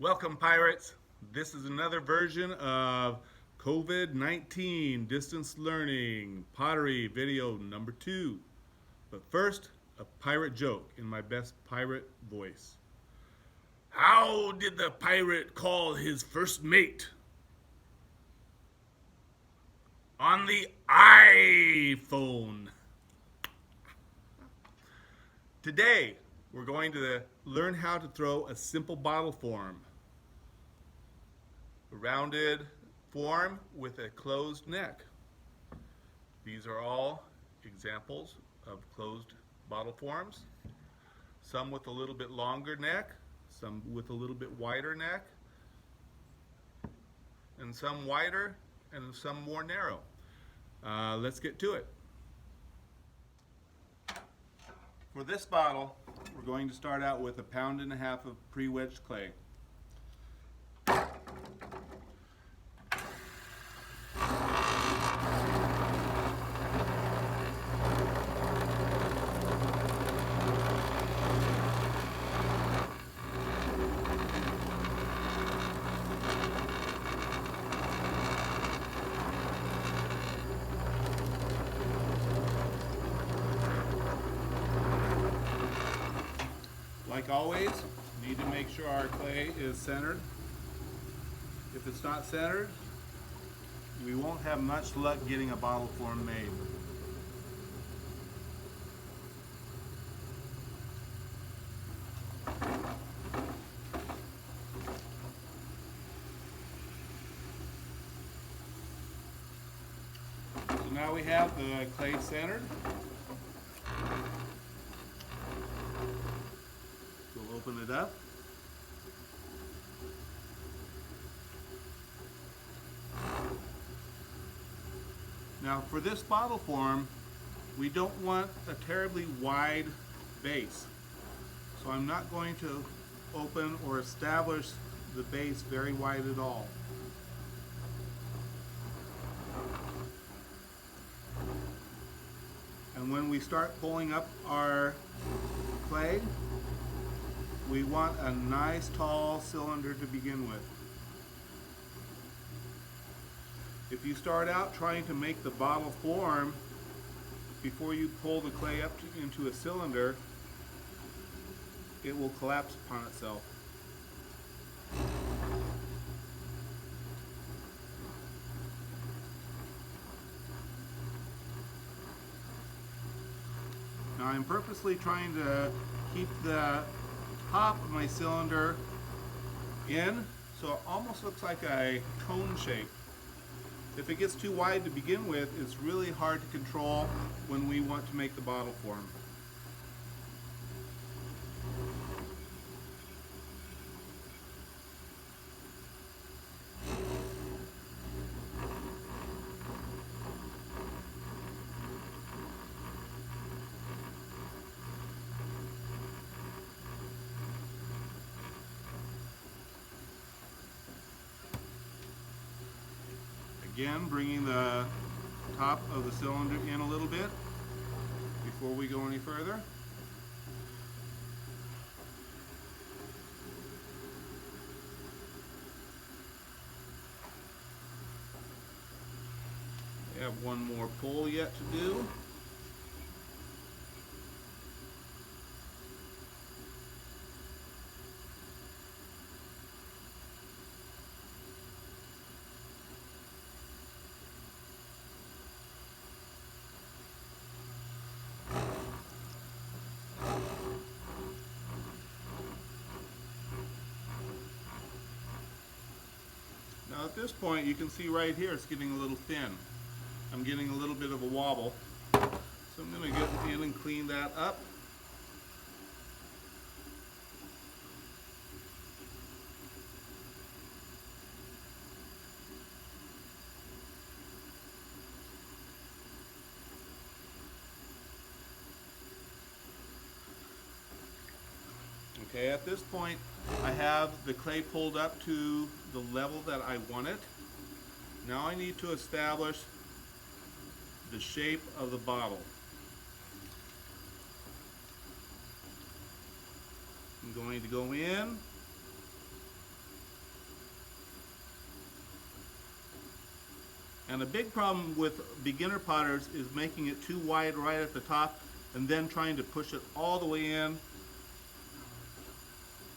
Welcome, pirates. This is another version of COVID-19 distance learning pottery video number 2. But first, a pirate joke in my best pirate voice. How did the pirate call his first mate? On the iPhone. Today, we're going to learn how to throw a simple bottle form. A rounded form with a closed neck. These are all examples of closed bottle forms. Some with a little bit longer neck, some with a little bit wider neck, and some wider and some more narrow. Let's get to it. For this bottle, we're going to start out with 1.5 pounds of pre-wedged clay. Like always, need to make sure our clay is centered. If it's not centered, we won't have much luck getting a bottle form made. So now we have the clay centered. We'll open it up. Now for this bottle form, we don't want a terribly wide base. So I'm not going to open or establish the base very wide at all. And when we start pulling up our clay, we want a nice tall cylinder to begin with. If you start out trying to make the bottle form before you pull the clay up into a cylinder, it will collapse upon itself. Now I'm purposely trying to keep the top of my cylinder in, so it almost looks like a cone shape. If it gets too wide to begin with, it's really hard to control when we want to make the bottle form. Again, bringing the top of the cylinder in a little bit before we go any further. We have one more pull yet to do. Now at this point, you can see right here it's getting a little thin. I'm getting a little bit of a wobble. So I'm going to get in and clean that up. Okay, at this point I have the clay pulled up to the level that I want it. Now I need to establish the shape of the bottle. I'm going to go in And a big problem with beginner potters is making it too wide right at the top and then trying to push it all the way in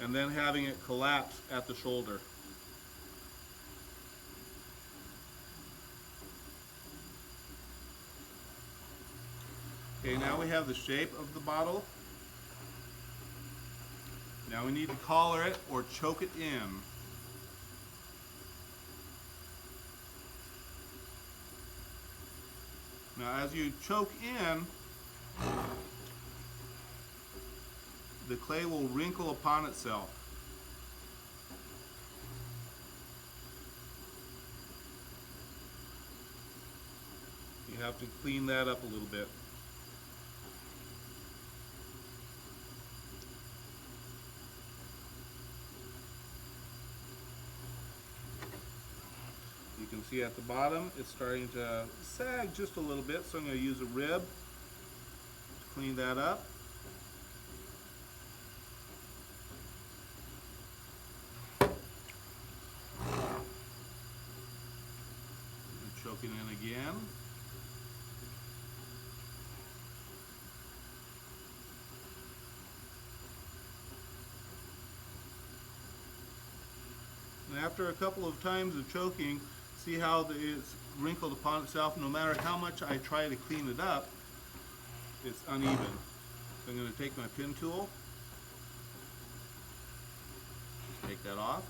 and then having it collapse at the shoulder. Okay, now we have the shape of the bottle. Now we need to collar it or choke it in. Now as you choke in, the clay will wrinkle upon itself. You have to clean that up a little bit. You can see at the bottom it's starting to sag just a little bit, so I'm going to use a rib to clean that up. And choking in again. And after a couple of times of choking, see how it's wrinkled upon itself. No matter how much I try to clean it up, it's uneven. So I'm going to take my pin tool, just take that off.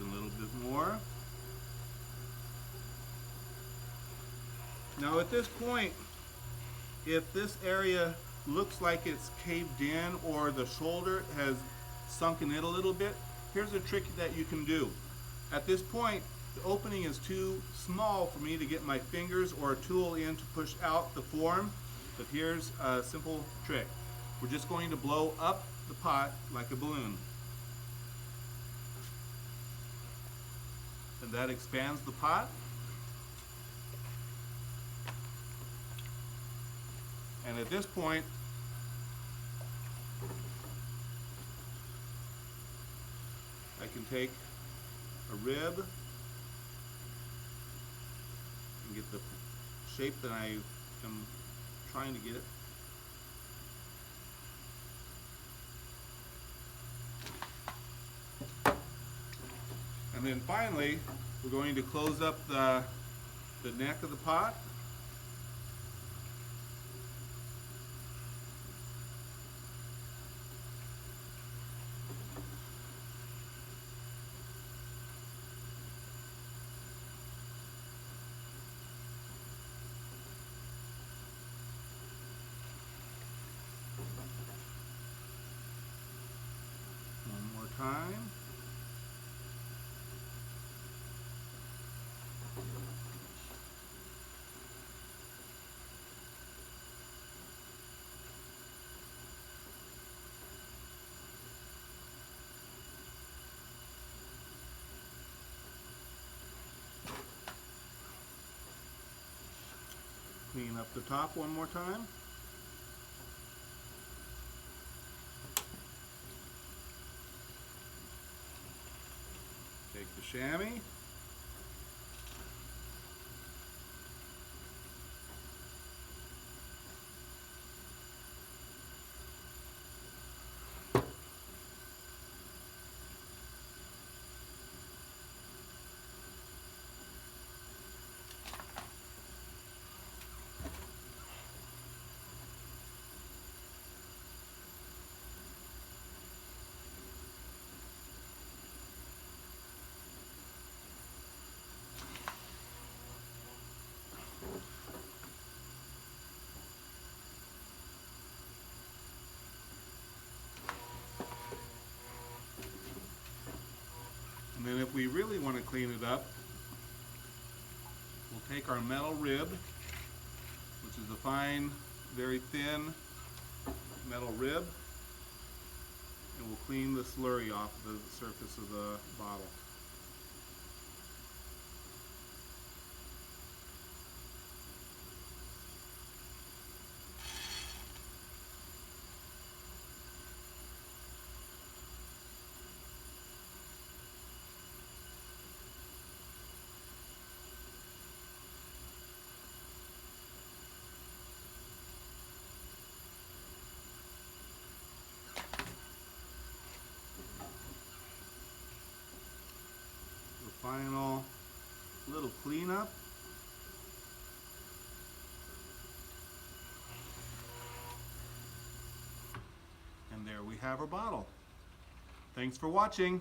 A little bit more. Now at this point, if this area looks like it's caved in or the shoulder has sunken in a little bit, here's a trick that you can do. At this point, the opening is too small for me to get my fingers or a tool in to push out the form, but here's a simple trick. We're just going to blow up the pot like a balloon. And that expands the pot. And at this point, I can take a rib and get the shape that I am trying to get it. And then finally, we're going to close up the neck of the pot. One more time. Clean up the top one more time. Take the chamois. And then if we really want to clean it up, We'll take our metal rib, which is a fine, very thin metal rib, and we'll clean the slurry off the surface of the bottle. Final little cleanup. And there we have our bottle. Thanks for watching.